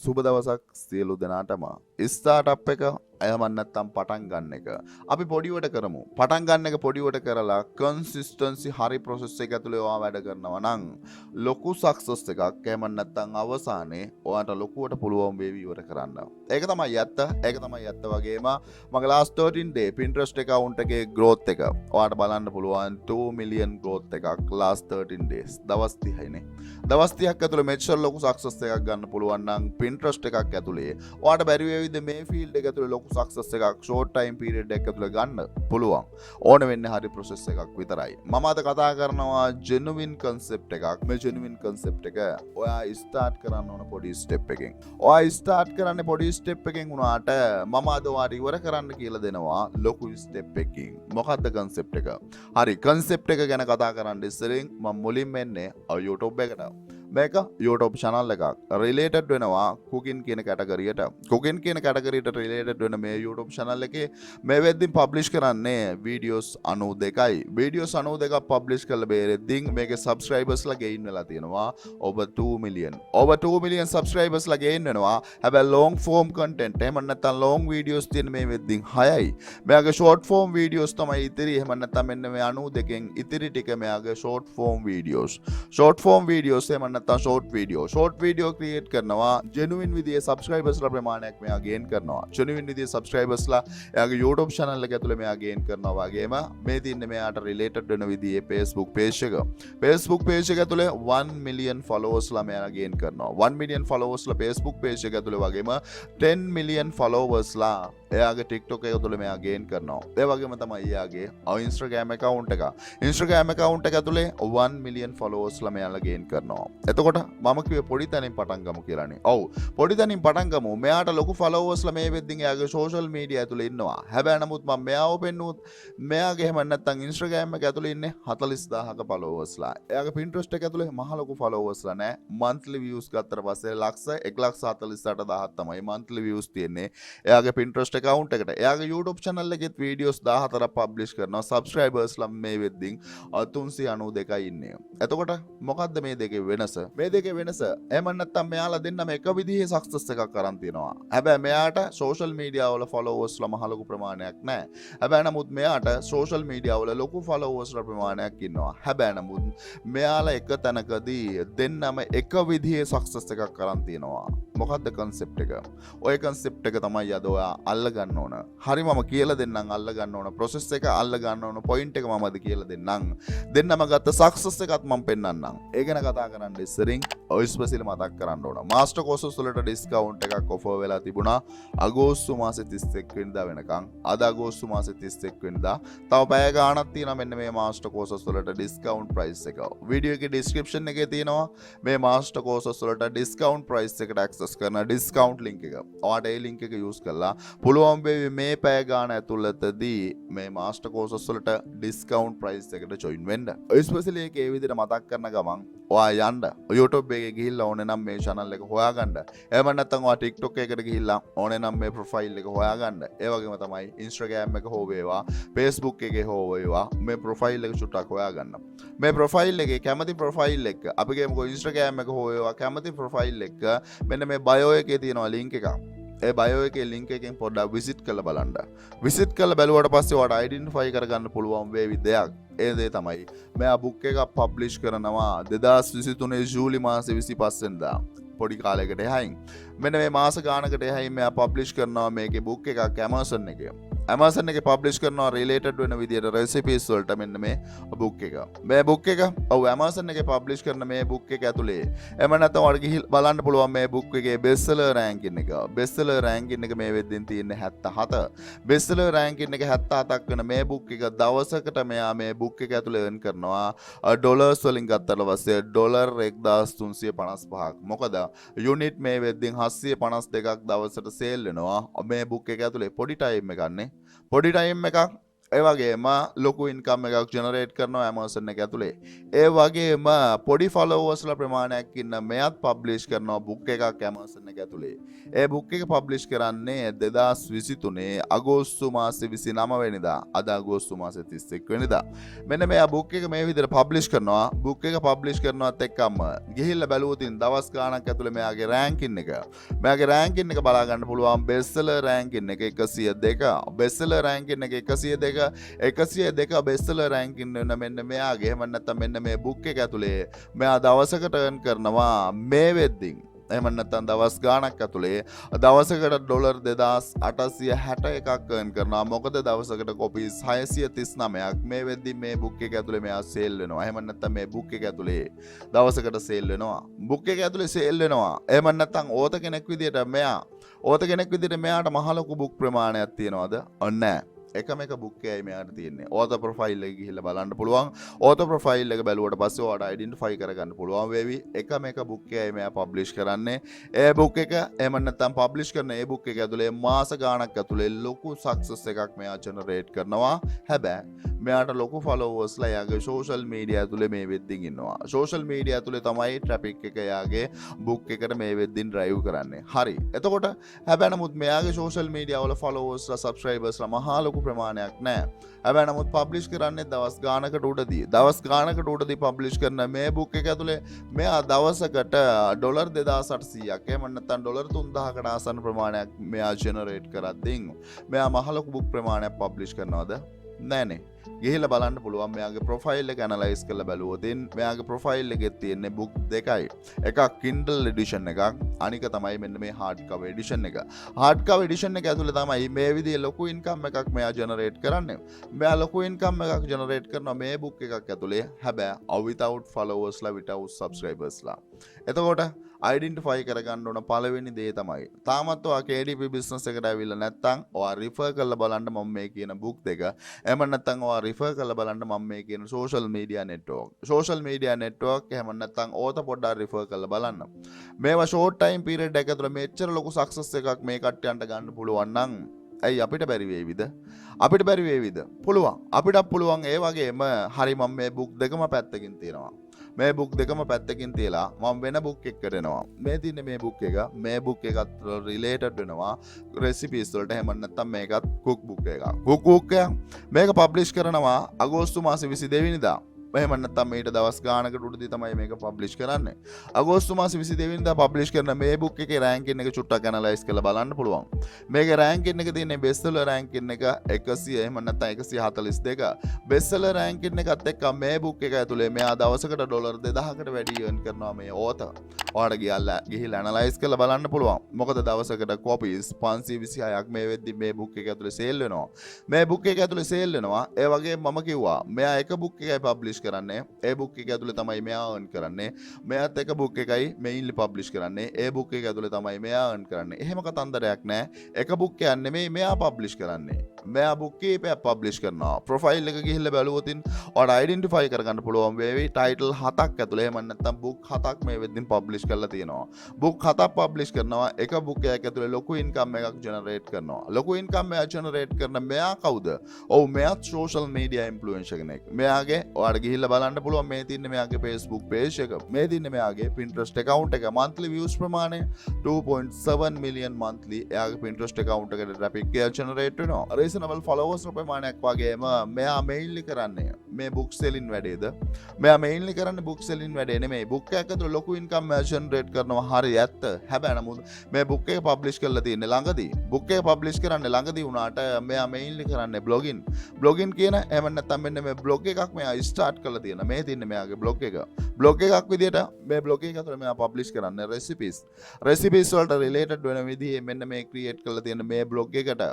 සුබ දවසක් සියලු දෙනාටම. ස්ටාර්ට්අප් එක එහෙම නැත්නම් පටන් ගන්න එක. අපි පොඩිවට කරමු. පටන් ගන්න එක පොඩිවට කරලා කන්සිස්ටන්සි හරි ප්‍රොසෙස් එක ඇතුලේ ඔයා වැඩ කරනවා නම් ලොකු සක්සස් එකක් එහෙම නැත්නම් අවසානයේ ඔයාට ලොකුවට පුළුවන් වේවි ඉවර කරන්න. ඒක තමයි ඇත්ත. ඒක තමයි ඇත්ත වගේම මගේ last 13 day Pinterest account එකේ growth එක ඔයාට බලන්න පුළුවන් 2 million growth එකක් last 13 days. දවස් 30යිනේ. දවස් 30ක් ඇතුලේ මෙච්චර ලොකු සක්සස් එකක් ගන්න පුළුවන් නම් Pinterest එකක් ඇතුලේ ඔයාට බැරි වේවිද මේ ෆීල්ඩ් එක ඇතුලේ ලොකු සක්සස් එකක් ෂෝට් ටයිම් පීරියඩ් එකක් ඇතුලේ ගන්න පුළුවන්. ඕන වෙන්නේ හරි ප්‍රොසෙස් එකක් විතරයි. මම අද කතා කරනවා ජෙනුවින් කන්සෙප්ට් එකක්. මේ ජෙනුවින් කන්සෙප්ට් එක ඔයා ස්ටාර්ට් කරන්න ඕන පොඩි ස්ටෙප් එකකින්. ඔයා ස්ටාර්ට් කරන්නේ පොඩි ස්ටෙප් එකකින් වුණාට මම අද ඔයාට ඉවර කරන්න කියලා දෙනවා ලොකු ස්ටෙප් එකකින්. මොකද්ද කන්සෙප්ට් එක? හරි කන්සෙප්ට් එක ගැන කතා කරන්න ඉස්සරින් මම මුලින්ම එන්නේ YouTube එකට. මේක YouTube channel එකක් related වෙනවා cooking කියන කැටගරියට. cooking කියන කැටගරියට related වෙන මේ YouTube channel එකේ මේ වෙද්දින් publish කරන්නේ videos 92යි. videos 92ක් publish කරලා බේරෙද්දින් මේකේ subscribers ලා gain වෙලා තියෙනවා over 2 million. over 2 million subscribers ලා gain වෙනවා. හැබැයි long form content එහෙම නැත්නම් long videos තියෙන මේ වෙද්දින් 6යි. මෙයාගේ short form videos තමයි ඉතිරි. එහෙම නැත්නම් මෙන්න මේ 92කින් ඉතිරි ටික මෙයාගේ short form videos. short form videos එහෙම නැත්නම් short video create කරනවා genuine විදිහේ subscribers ලා ප්‍රමාණයක් මෙයා gain කරනවා. genuine විදිහේ subscribers ලා එයාගේ YouTube channel එක ඇතුලේ මෙයා gain කරනවා වගේම මේ තින්නේ මෙයාට related වෙන විදිහේ Facebook page එක. Facebook page එක ඇතුලේ 1 million followers ලා මෙයා gain කරනවා. 1 million followers ලා Facebook page එක ඇතුලේ වගේම 10 million followers ලා එයාගේ TikTok එක ඇතුලේ මෙයා gain කරනවා. ඒ වගේම තමයි එයාගේ Instagram account එක. Instagram account එක ඇතුලේ 1 million followers ලා මෙයාලා gain කරනවා. එතකොට මම කිව්වේ පොඩි තැනින් පටන් ගමු කියලානේ. ඔව් පොඩි තැනින් පටන් ගමු. මෙයාට ලොකු followers ලා මේ වෙද්දින් එයාගේ social media ඇතුලේ ඉන්නවා. හැබැයි නමුත් මම මෙයාව පෙන්නුවොත් මෙයාගේ එහෙම නැත්නම් Instagram එක ඇතුලේ ඉන්නේ 40000ක followers ලා. එයාගේ Pinterest එක ඇතුලේ මහ ලොකු followers ලා නෑ. monthly views ගත්තට පස්සේ 1,48000ක් තමයි monthly views තියෙන්නේ. එයාගේ Pinterest account එකට. එයාගේ YouTube channel එකෙත් videos 14ක් publish කරනවා. subscribers ලා මේ වෙද්දින් 392යි ඉන්නේ. එතකොට මොකද්ද මේ දෙකේ වෙනස? මේ දෙකේ වෙනස එහෙම නැත්නම් මෙයාලා දෙන්නම එක විදිහේ සක්සස් එකක් අරන් තියනවා. හැබැයි මෙයාට social media වල followers ලා මහ ලොකු ප්‍රමාණයක් නැහැ. හැබැයි නමුත් මෙයාට social media වල ලොකු followers ලා ප්‍රමාණයක් ඉන්නවා. හැබැයි නමුත් මෙයාලා එක තැනකදී දෙන්නම එක විදිහේ සක්සස් එකක් අරන් තියනවා. මොකද්ද concept එක? ඔය concept එක තමයි අද ඔයා අල්ල ගන්න ඕන. හරි මම කියලා දෙන්නම් අල්ල ගන්න ඕන process එක අල්ල ගන්න ඕන point එක මම අද කියලා දෙන්නම්. දෙන්නම ගත්ත success එකත් මම පෙන්නන්නම්. ඒ ගැන කතා කරන්න ඉස්සරින් ඔය ස්පෙෂල් මතක් කරන්න ඕන. මාස්ටර් කෝසස් වලට ඩිස්කවුන්ට් එකක් ඔෆර් වෙලා තිබුණා අගෝස්තු මාසේ 31 වෙනිදා වෙනකන්. අද අගෝස්තු මාසේ 31 වෙනිදා. තව පැය ගාණක් තියෙනවා මෙන්න මේ මාස්ටර් කෝසස් වලට ඩිස්කවුන්ට් ප්‍රයිස් එක. වීඩියෝ එකේ ඩිස්ක්‍රිප්ෂන් එකේ තියෙනවා මේ මාස්ටර් කෝසස් වලට ඩිස්කවුන්ට් ප්‍රයිස් එකට ඇක්සස් කරන ඩිස්කවුන්ට් ලින්ක් එක. ඔයාට ඒ ලින්ක් එක යූස් කරලා පුළුවන් වේවි මේ පැය ගාණ ඇතුළතදී මේ මාස්ටර් කෝසස් වලට ඩිස්කවුන්ට් ප්‍රයිස් එකට ජොයින් වෙන්න. ඔය ස්පෙෂල් එකේ ඒ විදිහට මතක් කරන ගමන් ඔයා යන්න YouTube එකේ ගිහිල්ලා ඕනේ නම් මේ channel එක හොයාගන්න. එහෙම නැත්නම් ඔයා TikTok එකකට ගිහිල්ලා ඕනේ නම් මේ profile එක හොයාගන්න. ඒ වගේම තමයි Instagram එක හෝ වේවා, Facebook එකේ හෝ වේවා මේ profile එක චුට්ටක් හොයාගන්න. මේ profile එකේ කැමති profile එක අපි ගේමුකෝ Instagram එක හෝ වේවා කැමති profile එක මෙන්න මේ bio එකේ තියෙනවා link එකක්. ඒ bio එකේ link එකෙන් පොඩ්ඩක් visit කරලා බලන්න. visit කරලා බැලුවට පස්සේ ඔයාලට identify කරගන්න පුළුවන් වේවි දෙයක්. ඒ දේ තමයි මෙයා book එකක් publish කරනවා 2023 ජූලි මාසේ 25 වෙනිදා. පොඩි කාලයකට එහයින්. මෙන්න මේ මාස ගානකට එහයින් මෙයා publish කරනවා මේකේ book එකක් Amazon එකේ. Amazon එකේ publish කරනවා related වෙන විදියට recipes වලට මෙන්න මේ book එක. මේ book එක ඔව් Amazon එකේ publish කරන මේ book එක ඇතුලේ එම නැත්නම් ඔයාලට ගිහින් බලන්න පුළුවන් මේ book එකේ best seller ranking එක. best seller ranking එක මේ වෙද්දින් තියෙන්නේ 77. best seller ranking එක 77ක් වෙන මේ book එක දවසකට මෙයා මේ book එක ඇතුලේ earn කරනවා ඩොලර්ස් වලින් ගත්තට පස්සේ ඩොලර් 1355ක්. මොකද යුනිට් මේ වෙද්දින් 752ක් දවසට සේල් වෙනවා මේ book එක ඇතුලේ. පොඩි ටයිම් එකක් නේ. පොඩි ටයිම් එකක් ඒ වගේම ලොකු ඉන්කම් එකක් ජෙනරේට් කරනවා Amazon එක ඇතුලේ. ඒ වගේම පොඩි ෆලෝවර්ස්ලා ප්‍රමාණයක් ඉන්න මෙයත් පබ්ලිෂ් කරනවා බුක් එකක් Amazon එක ඇතුලේ. ඒ බුක් එක පබ්ලිෂ් කරන්නේ 2023 අගෝස්තු මාසේ 29 වෙනිදා. අද අගෝස්තු මාසේ 31 වෙනිදා. මෙන්න මෙයා බුක් එක මේ විදිහට පබ්ලිෂ් කරනවා. බුක් එක පබ්ලිෂ් කරනවත් එක්කම ගිහිල්ලා බැලුවොත් දවස් ගාණක් ඇතුලේ මෙයාගේ රෑන්කින් එක. මෙයාගේ රෑන්කින් එක බලා ගන්න පුළුවන් බෙස්ට්සෙලර් රෑන්කින් එක 102. බෙස්ට්සෙලර් රෑන්කින් එක 102 බෙස්ට්සෙලර් රෑන්කින් වෙන මෙන්න මෙයාගේ එහෙම නැත්නම් මෙන්න මේ බුක් එක ඇතුලේ මෙයා දවසකට earn කරනවා මේ වෙද්දින් එහෙම නැත්නම් දවස් ගාණක් ඇතුලේ දවසකට ඩොලර් 2861ක් earn කරනවා. මොකද දවසකට කොපීස් 639ක් මේ වෙද්දි මේ බුක් එක ඇතුලේ මෙයා සේල් වෙනවා. එහෙම නැත්නම් මේ බුක් එක ඇතුලේ දවසකට සේල් වෙනවා. බුක් එක ඇතුලේ සේල් වෙනවා. එහෙම නැත්නම් ඕත කෙනෙක් විදියට මෙයාට මහ ලොකු බුක් ප්‍රමාණයක් තියනවාද? ඔන්න නැහැ. එකම එක බුක් එකයි මෙයාට තියෙන්නේ. ඕතර් ප්‍රොෆයිල් එක ගිහිල්ලා බලන්න පුළුවන්. ඕතර් ප්‍රොෆයිල් එක බැලුවට පස්සේ ඔයාලට අයිඩෙන්ටිෆයි කරගන්න පුළුවන් වේවි. එකම එක බුක් එකයි මෙයා පබ්ලිෂ් කරන්නේ. ඒ බුක් එක එහෙම නැත්නම් පබ්ලිෂ් කරන ඒ බුක් එක ඇතුලේ මාස ගාණක් ඇතුලේ ලොකු සක්සස් එකක් මෙයා ජෙනරේට් කරනවා. හැබැයි මෙයාට ලොකු ෆලෝවර්ස්ලා යාගේ සෝෂල් මීඩියා ඇතුලේ මේ වෙද්දින් ඉන්නවා. සෝෂල් මීඩියා ඇතුලේ තමයි ට්‍රැෆික් එක යාගේ බුක් එකට මේ වෙද්දින් ඩ්‍රයිව් කරන්නේ. හරි. එතකොට හැබැයි නමුත් මෙයාගේ සෝෂල් මීඩියා වල ෆලෝවර්ස්ලා සබ්ස්ක්‍රයිබර්ස්ලා මහා ලොකු ප්‍රමාණයක් නැහැ. හැබැයි නමුත් පබ්ලිෂ් කරන්නේ දවස් ගානකට උඩදී. දවස් ගානකට උඩදී පබ්ලිෂ් කරන මේ බුක් එක ඇතුලේ මෙයා දවසකට ඩොලර් 2800ක් එහෙම නැත්නම් ඩොලර් 3000කට ආසන්න ප්‍රමාණයක් මෙයා ජෙනරේට් කරද්දී මෙයා මහ ලොකු බුක් ප්‍රමාණයක් පබ්ලිෂ් කරනවද? නෑනේ. ගිහිල්ලා බලන්න පුළුවන් මෙයාගේ ප්‍රොෆයිල් එක ඇනලයිස් කරලා බැලුවොත් මෙයාගේ ප්‍රොෆයිල් එකේ තියෙන්නේ බුක් දෙකයි. එකක් Kindle edition එකක්, අනික තමයි මෙන්න මේ hard cover edition එක. hard cover edition එක ඇතුලේ තමයි මේ විදිහේ ලොකු ඉන්කම් එකක් මෙයා ජෙනරේට් කරන්නේ. මෙයා ලොකු ඉන්කම් එකක් ජෙනරේට් කරනවා මේ බුක් එකක් ඇතුලේ. හැබැයි without followers ලා without subscribers ලා. එතකොට අයිඩෙන්ටිෆයි කරගන්න ඕන පළවෙනි දේ තමයි. තාමත් ඔයා KDP business එකට ඇවිල්ලා නැත්නම් ඔයා රිෆර් කරලා බලන්න මම මේ කියන බුක් දෙක. එහෙම නැත්නම් ඔයා රිෆර් කරලා බලන්න මම මේ කියන social media network. social media network එහෙම නැත්නම් ඕත පොඩ්ඩක් රිෆර් කරලා බලන්න. මේවා short time period එක ඇතුළත මෙච්චර ලොකු success එකක් මේ කට්ටියන්ට ගන්න පුළුවන් නම් ඇයි අපිට බැරි වේවිද? අපිට බැරි වේවිද? පුළුවන්. අපිටත් පුළුවන්. ඒ වගේම හරි මම මේ බුක් දෙකම පැත්තකින් තියනවා. මේ බුක් දෙකම පැත්තකින් තියලා මම වෙන බුක් එකකට එනවා. මේ තියෙන්නේ මේ බුක් එක. මේ බුක් එකත් රිලේටඩ් වෙනවා රෙසිපීස් වලට. එහෙම නැත්නම් මේකත් කුක් බුක් එකක්. කුක් බුක් එක මේක පබ්ලිෂ් කරනවා අගෝස්තු මාසේ 22 වෙනිදා. එහෙම නැත්නම් ඊට දවස් ගානකට උඩදී තමයි මේක පබ්ලිෂ් කරන්නේ. අගෝස්තු මාසේ 22 වෙනිදා පබ්ලිෂ් කරන මේ බුක් එකේ රෑන්කින් එක චුට්ටක් ඇනලයිස් කරලා බලන්න පුළුවන්. මේකේ රෑන්කින් එක තියෙන්නේ බෙස්ට්සෙලර් රෑන්කින් එක 100 එහෙම නැත්නම් 142. බෙස්ට්සෙලර් රෑන්කින් එකත් එක්ක මේ බුක් එක ඇතුලේ මෙයා දවසකට ඩොලර් 2000කට වැඩි earn කරනවා මේ ඕතර්. ඔයාලට ගිහිල්ලා ඇනලයිස් කරලා බලන්න පුළුවන්. මොකද දවසකට කොපීස් 526ක් මේ වෙද්දි මේ බුක් එක ඇතුලේ සේල් වෙනවා. මේ බුක් එක ඇතුලේ සේල් වෙනවා. ඒ වගේම මම කිව්වා මෙයා එක බුක් එකයි පබ්ලිෂ් කරන්නේ. ඒ බුක් එක ඇතුලේ තමයි මෙයා earn කරන්නේ. මෙයාත් එක බුක් එකයි මෙයින්ලි පබ්ලිෂ් කරන්නේ. ඒ බුක් එක ඇතුලේ තමයි මෙයා earn කරන්නේ. එහෙම කතන්දරයක් නැහැ. එක බුක් එකක් නෙමෙයි මෙයා පබ්ලිෂ් කරන්නේ. මෙයා බුක් කීපයක් පබ්ලිෂ් කරනවා. ප්‍රොෆයිල් එක ගිහිල්ලා බැලුවොත් ඔයාලට අයිඩෙන්ටිෆයි කරගන්න පුළුවන් වේවි. ටයිටල් 7ක් ඇතුලේ එහෙම නැත්නම් බුක් 7ක් මේ වෙද්දින් පබ්ලිෂ් කරලා තියෙනවා. බුක් 7ක් පබ්ලිෂ් කරනවා. එක බුක් එකක් ඇතුලේ ලොකු ඉන්කම් එකක් ජෙනරේට් කරනවා. ලොකු ඉන්කම් එකක් ජෙනරේට් කරන මෙයා කවුද? ඔව් මෙයාත් සෝෂල් මීඩියා ඉන්ෆ්ලුවෙන්සර් කෙනෙක්. මෙයාගේ ඔයාලට ගිහිල්ලා බලන්න පුළුවන් මේ තින්නේ මෙයාගේ Facebook page එක. මේ තින්නේ මෙයාගේ Pinterest account එක. monthly views ප්‍රමාණය 2.7 million monthly. එයාගේ Pinterest account එකට traffic එක generate වෙනවා. reasonable followers ප්‍රමාණයක් වගේම මෙයා mainly කරන්නේ මේ book selling වැඩේද? මෙයා mainly කරන්නේ book selling වැඩේ නෙමෙයි. book එකක් ඇතුළේ ලොකු income generate කරනවා හරි ඇත්ත. හැබැයි නමුත් මේ book එක publish කරලා තියෙන්නේ ළඟදී. book එක publish කරන්නේ ළඟදී වුණාට මෙයා mainly කරන්නේ blogging. blogging කියන එහෙම නැත්නම් මෙන්න මේ blog එකක් මෙයා start කරලා තියෙනවා. මේ තින්නේ මෙයාගේ blog එක. blog එකක් විදියට මේ blog එක ඇතුළේ මෙයා publish කරන්නේ recipes. recipes වලට related වෙන විදිහේ මෙන්න මේ create කරලා තියෙන මේ blog එකට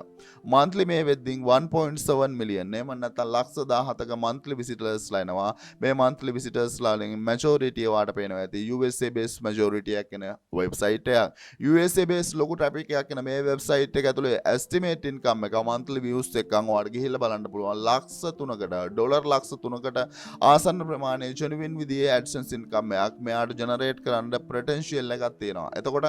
monthly මේ වෙද්දින් 1.7 million එහෙම නැත්නම් ලක්ෂ 17ක monthly monthly visitors ලා එනවා. මේ monthly visitors ලා වලින් majority වාට පේනවා ඇති USA based majority එකක් එන website එකක්. USA based ලොකු traffic එකක් එන මේ website එක ඇතුලේ estimate income එක monthly views එකක් ඔයාලට ගිහිල්ලා බලන්න පුළුවන්. ලක්ෂ 3කට ඩොලර් ලක්ෂ 3කට ආසන්න ප්‍රමාණයේ genuine විදිහේ AdSense income එකක් මෙයාට generate කරන්න potential එකක් තියෙනවා. එතකොට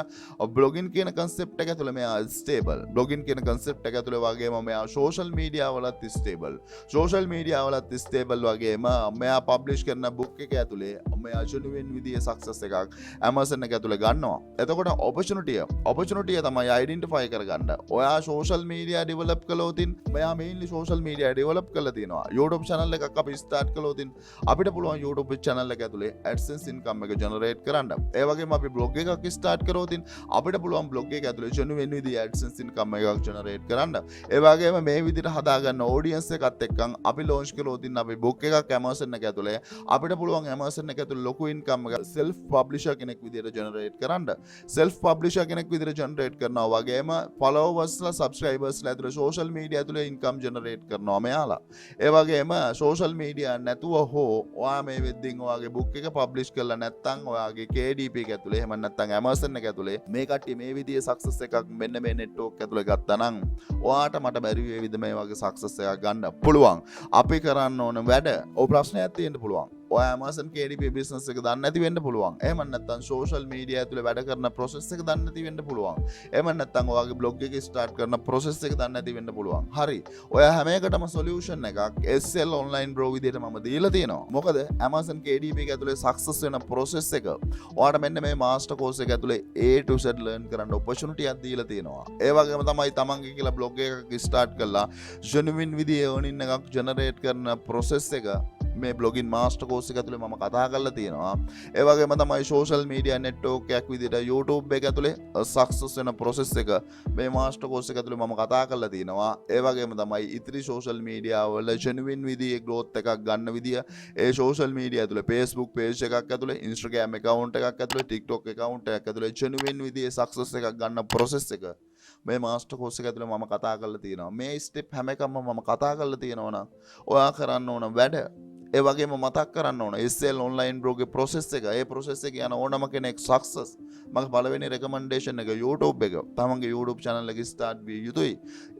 blogging කියන concept එක ඇතුලේ මෙයා stable. blogging කියන concept එක ඇතුලේ වගේම මෙයා social media වලත් stable. social media වලත් stable වගේම මෙයා publish කරන book එක ඇතුලේ මෙයා genuine විදිහේ success එකක් Amazon එක ඇතුලේ ගන්නවා. එතකොට opportunity තමයි identify කරගන්න. ඔයා social media develop කළොතින් මෙයා mainly social media develop කරලා තියෙනවා. YouTube channel එකක් අපි start කළොතින් අපිට පුළුවන් YouTube channel එක ඇතුලේ AdSense income එක generate කරන්න. ඒ වගේම අපි blog එකක් start කරොතින් අපිට පුළුවන් blog එක ඇතුලේ genuine විදිහේ AdSense income එකක් generate කරන්න. ඒ වගේම මේ විදිහට හදාගන්න audience එකත් එක්කන් අපි launch කළොතින් අපි book එකක් Amazon එක ඇතුලේ අපිට පුළුවන් Amazon එක ඇතුලේ ලොකු income එකක් self publisher කෙනෙක් විදිහට generate කරන්න. self publisher කෙනෙක් විදිහට generate කරනවා වගේම followers ලා subscribers ලා ඇතුලේ social media ඇතුලේ income generate කරනවා මෙයාලා. ඒ වගේම social media නැතුව හෝ ඔයා මේ වෙද්දින් ඔයාගේ book එක publish කරලා නැත්නම් ඔයාගේ KDP එක ඇතුලේ එහෙම නැත්නම් Amazon එක ඇතුලේ මේ කට්ටිය මේ විදිහේ success එකක් මෙන්න මේ network ඇතුලේ ගත්තා නම් ඔයාට මට බැරි වේවිද මේ වගේ success එකක් ගන්න පුළුවන්. අපි කරන්න ඕන වැඩ ඔය ප්‍රශ්නයක් තියෙන්න පුළුවන්. ඔය Amazon KDP business එක දන්නේ නැති වෙන්න පුළුවන්. එහෙම නැත්නම් social media ඇතුලේ වැඩ කරන process එක දන්නේ නැති වෙන්න පුළුවන්. එහෙම නැත්නම් ඔයාගේ blog එක start කරන process එක දන්නේ නැති වෙන්න පුළුවන්. හරි. ඔය හැම එකටම solution එකක් SL online bro විදිහට මම දීලා තියෙනවා. මොකද Amazon KDP එක ඇතුලේ success වෙන process එක ඔයාට මෙන්න මේ master course එක ඇතුලේ A to Z learn කරන්න opportunity එකක් දීලා තියෙනවා. ඒ වගේම තමයි තමන්ගේ කියලා blog එකක් start කරලා genuine විදිහේ earning එකක් generate කරන process එක මේ blogging master course එක ඇතුලේ මම කතා කරලා තියෙනවා. ඒ වගේම තමයි social media network එකක් විදිහට YouTube එක ඇතුලේ success වෙන process එක මේ master course එක ඇතුලේ මම කතා කරලා තියෙනවා. ඒ වගේම තමයි ඉතිරි social media වල genuine විදිහේ growth එකක් ගන්න විදිය ඒ social media ඇතුලේ Facebook page එකක් ඇතුලේ Instagram account එකක් ඇතුලේ TikTok account එකක් ඇතුලේ genuine විදිහේ success එකක් ගන්න process එක මේ master course එක ඇතුලේ මම කතා කරලා තියෙනවා. මේ step හැම එකක්ම මම කතා කරලා තියෙනවා නම් ඔයා කරන්න ඕන වැඩ ඒ වගේම මතක් කරන්න ඕන SL online bro ගේ process එක. ඒ process එක යන ඕනම කෙනෙක් success මගේ පළවෙනි recommendation එක YouTube එක. තමන්ගේ YouTube channel එක start විය යුතුයි.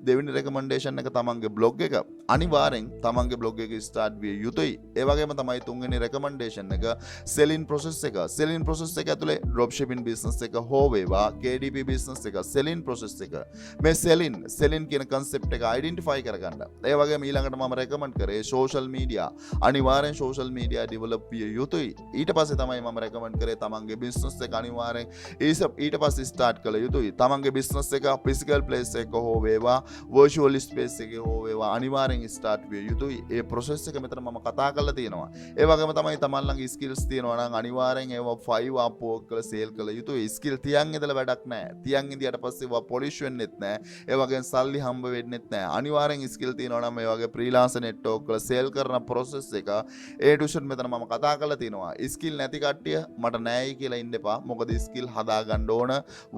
දෙවෙනි recommendation එක තමන්ගේ blog එක. අනිවාර්යෙන් තමන්ගේ blog එක start විය යුතුයි. ඒ වගේම තමයි තුන්වෙනි recommendation එක selling process එක. selling process එක ඇතුලේ dropshipping business එක හෝ වේවා KDP business එක selling process එක. මේ selling කියන concept එක identify කරගන්න. ඒ වගේම ඊළඟට මම recommend කරේ social media අනිවාර්යෙන් social media develop විය යුතුයි. ඊට පස්සේ තමයි මම recommend කරේ තමන්ගේ business එක අනිවාර්යෙන් ඊට පස්සේ start කළ යුතුයි. තමන්ගේ business එක physical place එක හෝ වේවා virtual space එක හෝ වේවා අනිවාර්යෙන් start විය යුතුයි. ඒ process එක මෙතන මම කතා කරලා තියෙනවා. ඒ වගේම තමයි තමන් ළඟ skills තියෙනවා නම් අනිවාර්යෙන් ඒවා 5 upwork කරලා sale කළ යුතුයි. skill තියන් ඉඳලා වැඩක් නැහැ. තියන් ඉඳියට පස්සේ ඒවා polish වෙන්නෙත් නැහැ. ඒ වගේම සල්ලි හම්බ වෙන්නෙත් නැහැ. අනිවාර්යෙන් skill තියෙනවා නම් මේ වගේ freelance network වල sale කරන process එක ඒ ටියුෂන් මෙතන මම කතා කරලා තිනවා. ස්කිල් නැති කට්ටිය මට නෑයි කියලා ඉන්න එපා. මොකද ස්කිල් හදා ගන්න ඕන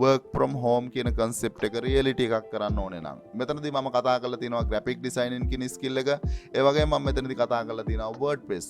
work from home කියන concept එක reality එකක් කරන්න ඕනේ නම්. මෙතනදී මම කතා කරලා තිනවා graphic designing කියන skill එක. ඒ වගේම මම මෙතනදී කතා කරලා තිනවා WordPress.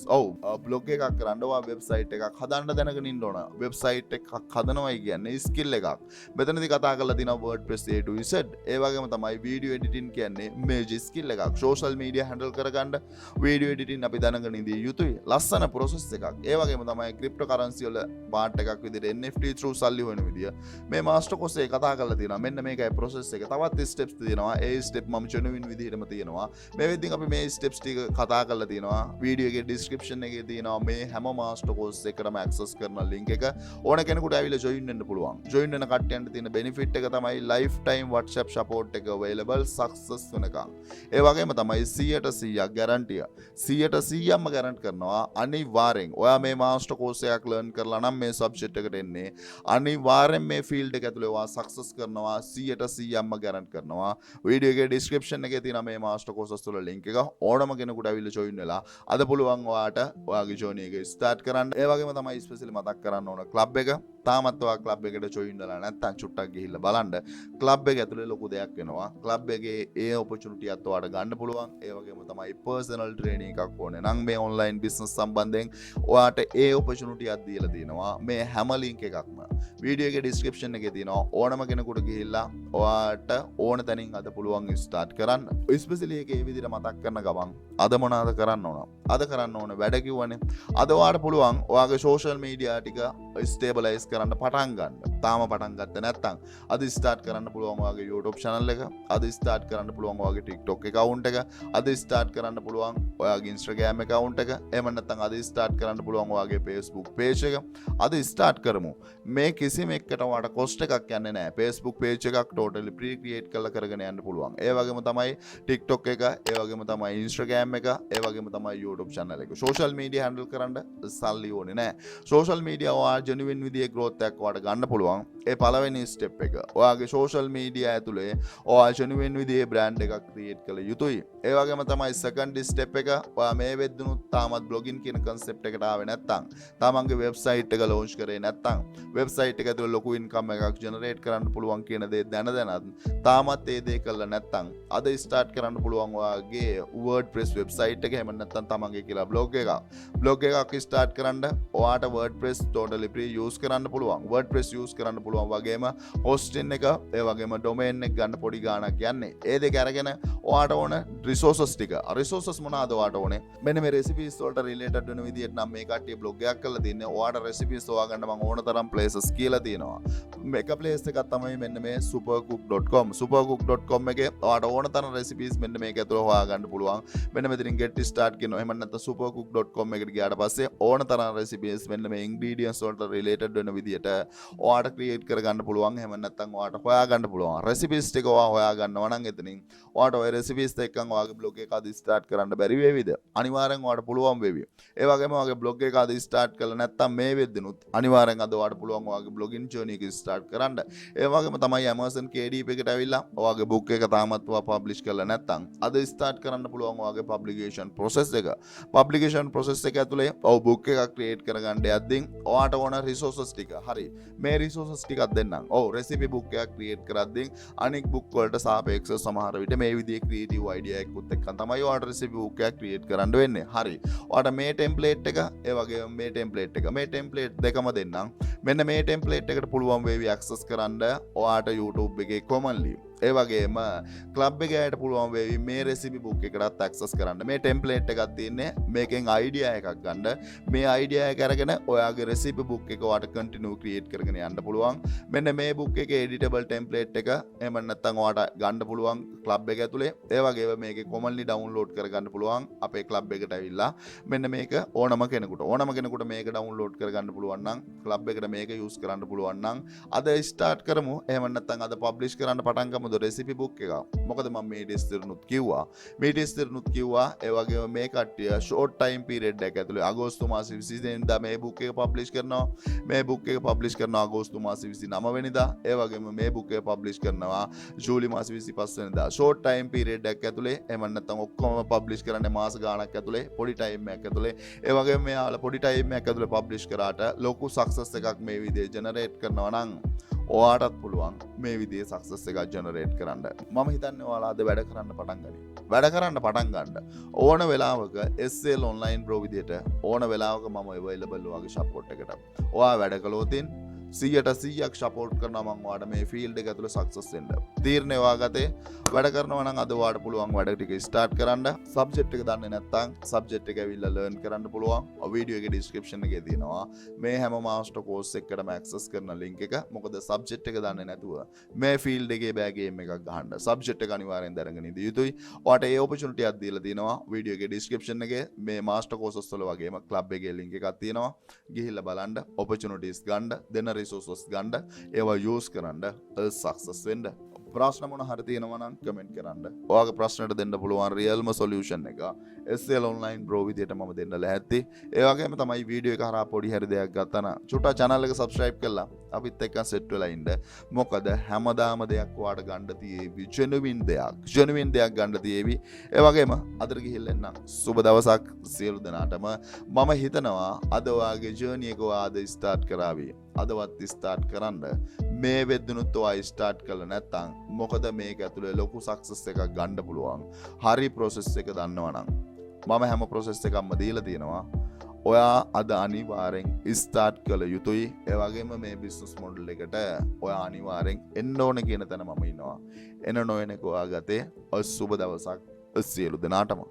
blog එකක් කරන්න ඕවා website එකක් හදන්න දැනගෙන ඉන්න ඕන. website එකක් හදනවයි කියන්නේ skill එකක්. මෙතනදී කතා කරලා තිනවා WordPress A to Z. ඒ වගේම තමයි video editing කියන්නේ major skill එකක්. social media handle කරගන්න video editing අපි දැනගෙන ඉඳී යුතුයි. ලස්සන process එකක්. ඒ වගේම තමයි cryptocurrency වල part එකක් විදිහට NFT through සල්ලි හොයන විදිය මේ master course එක කතා කරලා තියෙනවා. මෙන්න මේකයි process එක. තවත් steps තියෙනවා. ඒ step මම genuine විදිහටම තියෙනවා. මේ වෙද්දින් අපි මේ steps ටික කතා කරලා තියෙනවා. video එකේ description එකේ තියෙනවා මේ හැම master course එකකටම access කරන link එක. ඕන කෙනෙකුට ඇවිල්ලා join වෙන්න පුළුවන්. join වෙන කට්ටියන්ට තියෙන benefit එක තමයි lifetime WhatsApp support එක available success වෙනකම්. ඒ වගේම තමයි 100% guarantee 100%ම guarantee කරනවා. අනිවාර්යෙන් ඔයා මේ master course එකක් learn කරලා නම් මේ subject එකට එන්නේ අනිවාර්යෙන් මේ field එක ඇතුලේ ඔයා success කරනවා 100%ම guarantee කරනවා. video එකේ description එකේ තියෙන මේ master courses වල link එක ඕනම කෙනෙකුට ඇවිල්ලා join වෙලා අද පුළුවන් ඔයාට ඔයාගේ journey එක start කරන්න. ඒ වගේම තමයි especially මතක් කරන්න ඕන club එක. තාමත් ඔයා club එකට join වෙලා නැත්නම් චුට්ටක් ගිහිල්ලා බලන්න. club එක ඇතුලේ ලොකු දෙයක් වෙනවා. club එකේ ඒ opportunity එකත් ඔයාට ගන්න පුළුවන්. ඒ වගේම තමයි personal training එකක් ඕනේ නම් මේ ඔන්ලයින් බිස්නස් සම්බන්ධයෙන් ඔයාට ඒ ඔපචුනිටි එකක් දීලා තියෙනවා. මේ හැම ලින්ක් එකක්ම වීඩියෝ එකේ ඩිස්ක්‍රිප්ෂන් එකේ තියෙනවා. ඕනම කෙනෙකුට ගිහිල්ලා ඔයාට ඕන තැනින් අද පුළුවන් ස්ටාර්ට් කරන්න. ස්පෙෂලි එකේ මේ විදිහට මතක් කරන ගමන් අද මොනවද කරන්න ඕන? අද කරන්න ඕන වැඩ කිව්වනේ. අද ඔයාට පුළුවන් ඔයාගේ සෝෂල් මීඩියා ටික ස්ටේබලයිස් කරන්න පටන් ගන්න. තාම පටන් ගත්තේ නැත්නම් අද ස්ටාර්ට් කරන්න පුළුවන් ඔයාගේ YouTube channel එක. අද ස්ටාර්ට් කරන්න පුළුවන් ඔයාගේ TikTok account එක. අද ස්ටාර්ට් කරන්න පුළුවන් ඔයාගේ Instagram account එක. එහෙම නැත්නම් අද ස්ටාර්ට් කරන්න පුළුවන් ඔයාගේ Facebook page එක. අද ස්ටාර්ට් කරමු. මේ කිසිම එකකට ඔයාට cost එකක් යන්නේ නැහැ. Facebook page එකක් totally pre-create කරලා කරගෙන යන්න පුළුවන්. ඒ වගේම තමයි TikTok එක, ඒ වගේම තමයි Instagram එක, ඒ වගේම තමයි YouTube channel එක. social media handle කරන්න සල්ලි ඕනේ නැහැ. social media ඔයා genuine විදිහේ growth එකක් ඔයාට ගන්න පුළුවන්. ඒ පළවෙනි step එක. ඔයාගේ social media ඇතුලේ ඔයා genuine විදිහේ brand එකක් create කළ යුතුයි. ඒ වගේම තමයි second step එක. ඔයා මේ වෙද්දුනුත් තාමත් blogging කියන concept එකට ආවේ නැත්නම්, තමන්ගේ website එක launch කරේ නැත්නම්, website එක ඇතුලේ ලොකු income එකක් generate කරන්න පුළුවන් කියන දේ දැනත් තාමත් ඒ දේ කළා නැත්නම් අද start කරන්න පුළුවන් ඔයාගේ WordPress website එක. එහෙම නැත්නම් තමන්ගේ කියලා blog එකක් start කරන්න ඔයාට WordPress totally free use කරන්න පුළුවන්. WordPress use කරන්න පුළුවන් වගේම hosting එක, ඒ වගේම domain එක ගන්න පොඩි ගාණක් යන්නේ. ඒ දෙක අරගෙන ඔයාට ඕන resources ටික. resources මොනවාද ඔයාට ඕනේ? මෙන්න මේ recipes වලට related වෙන විදිහට නම් මේ කට්ටිය blog එකක් කරලා තින්නේ. ඔයාට recipes හොයාගන්න මම ඕන තරම් places කියලා තියෙනවා. එක place එකක් තමයි මෙන්න මේ supercook.com. supercook.com එකේ ඔයාට ඕන තරම් recipes මෙන්න මේක ඇතුළේ හොයාගන්න පුළුවන්. මෙන්න මෙතනින් get start කියනවා. එහෙම නැත්නම් supercook.com එකට ගියාට පස්සේ ඕන තරම් recipes මෙන්න මේ ingredients වලට related වෙන විදිහට ඔයාට create කරගන්න පුළුවන්. එහෙම නැත්නම් ඔයාට හොයාගන්න පුළුවන්. recipes ටික ඔයා හොයාගන්නවා නම් එතනින් ඔයාට ඔය recipes එක්කන් ඔයාගේ blog එක අද start කරන්න බැරි වේවිද? අනිවාර්යෙන් ඔයාට පුළුවන් වේවි. ඒ වගේම ඔයාගේ blog එක අද start කළා නැත්නම් මේ වෙද්දිනුත් අනිවාර්යෙන් අද ඔයාට පුළුවන් ඔයාගේ blogging journey එක start කරන්න. ඒ වගේම තමයි Amazon KDP එකට ඇවිල්ලා ඔයාගේ book එක තාමත් ඔයා publish කරලා නැත්නම් අද start කරන්න පුළුවන් ඔයාගේ publication process එක. publication process එක ඇතුලේ ඔව් book එකක් create කරගන්න යද්දී ඔයාට ඕන resources ටික. හරි. මේ resources ටිකක් දෙන්නම්. ඔව් recipe book එකක් create කරද්දී අනික් book වලට සාපේක්ෂව සමහර විට මේ විදිහේ creative idea එකකුත් එක්කන් තමයි ඔයාට recipe book එකක් create කරන්න වෙන්නේ. හරි. ඔයාට මේ template එක, ඒ වගේම මේ template එක. මේ template දෙකම දෙන්නම්. මෙන්න මේ template එකට පුළුවන් වේවි access කරන්න ඔයාට YouTube එකේ commonly. ඒ වගේම ක්ලබ් එකේ අයට පුළුවන් වේවි මේ recipe book එකටත් access කරන්න. මේ template එකක් තියෙන්නේ මේකෙන් idea එකක් ගන්න. මේ idea එක අරගෙන ඔයාගේ recipe book එක ඔයාට continue create කරගෙන යන්න පුළුවන්. මෙන්න මේ book එකේ editable template එක එහෙම නැත්නම් ඔයාට ගන්න පුළුවන් ක්ලබ් එක ඇතුලේ. ඒ වගේම මේකේ commonly download කරගන්න පුළුවන් අපේ ක්ලබ් එකට ඇවිල්ලා. මෙන්න මේක ඕනම කෙනෙකුට මේක download කරගන්න පුළුවන් නම් ක්ලබ් එකට මේක use කරන්න පුළුවන් නම් අද start කරමු. එහෙම නැත්නම් අද publish කරන්න පටන් ගමු recipe book එක. මොකද මම මේ ඩිස්තිරුනුත් කිව්වා ඒ වගේම මේ කට්ටිය short time period එක ඇතුලේ අගෝස්තු මාසේ 20 වෙනිදා මේ book එක publish කරනවා. මේ book එක publish කරනවා අගෝස්තු මාසේ 29 වෙනිදා. ඒ වගේම මේ book එක publish කරනවා ජූලි මාසේ 25 වෙනිදා. short time period එක ඇතුලේ එහෙම නැත්නම් ඔක්කොම publish කරන්නේ මාස ගාණක් ඇතුලේ, පොඩි time එකක් ඇතුලේ. ඒ වගේම මෙයාලා පොඩි time එකක් ඇතුලේ publish කරාට ලොකු success එකක් මේ විදිහේ generate කරනවා නම් ඔයාටත් පුළුවන් මේ විදිහේ සක්සස් එකක් ජෙනරේට් කරන්න. මම හිතන්නේ ඔයාලා අද වැඩ කරන්න පටන් ගන්න. ඕන වෙලාවක SL online pro විදිහට ඕන වෙලාවක මම available වගේ support එකට. ඔයා වැඩ කළොතින් 100% support කරනවා මම ඔයාට මේ field එක ඇතුලේ success වෙන්න. තීරණය වාගතේ වැඩ කරනවා නම් අද ඔයාට පුළුවන් වැඩ ටික start කරන්න. subject එක දන්නේ නැත්නම් subject එක ඇවිල්ලා learn කරන්න පුළුවන්. video එකේ description එකේ තියෙනවා මේ හැම master course එකකටම access කරන link එක. මොකද subject එක දන්නේ නැතුව මේ field එකේ බෑ game එකක් ගහන්න. subject එක අනිවාර්යෙන් දැනගෙන ඉඳ යුතුයි. ඔයාට ඒ opportunity එකක් දීලා තියෙනවා. video එකේ description එකේ මේ master courses වල වගේම club එකේ link එකක් තියෙනවා. ගිහිල්ලා බලන්න opportunities ගන්න, දෙන resources ගන්න, ඒවා use කරන්න success වෙන්න. ප්‍රශ්න මොන හරි තියෙනවා නම් කමෙන්ට් කරන්න. ඔයාගේ ප්‍රශ්නට දෙන්න පුළුවන් රියල්ම සොලියුෂන් එක SL online pro විදියට මම දෙන්න ලැහැත්ති. ඒ වගේම තමයි වීඩියෝ එක හරහා පොඩි හරි දෙයක් ගත්තා නම් චුට්ටක් channel එක subscribe කරලා අපිත් එක්ක set වෙලා ඉන්න. මොකද හැමදාම දෙයක් ඔයාට ගන්න තියෙවි. genuine දෙයක් ගන්න තියෙවි. ඒ වගේම අදට ගිහිල්ලා එන්නම්. සුබ දවසක් සියලු දෙනාටම. මම හිතනවා අද ඔයාගේ journey එක ඔයාද start කරાવી. අදවත් start කරන්න. මේ වෙද්දිනුත් ඔයා start කළා නැත්නම් මොකද මේක ඇතුලේ ලොකු සක්සස් එකක් ගන්න පුළුවන්. හරි process එක දන්නවනම් මම හැම ප්‍රොසෙස් එකක්ම දීලා තියෙනවා. ඔයා අද අනිවාර්යෙන් ස්ටාර්ට් කළ යුතුයි. ඒ වගේම මේ බිස්නස් මොඩල් එකට ඔයා අනිවාර්යෙන් එන්න ඕන කියන තැන මම ඉන්නවා. එන නොයනක ඔයා ගතේ අසුබ දවසක් සියලු දෙනාටම.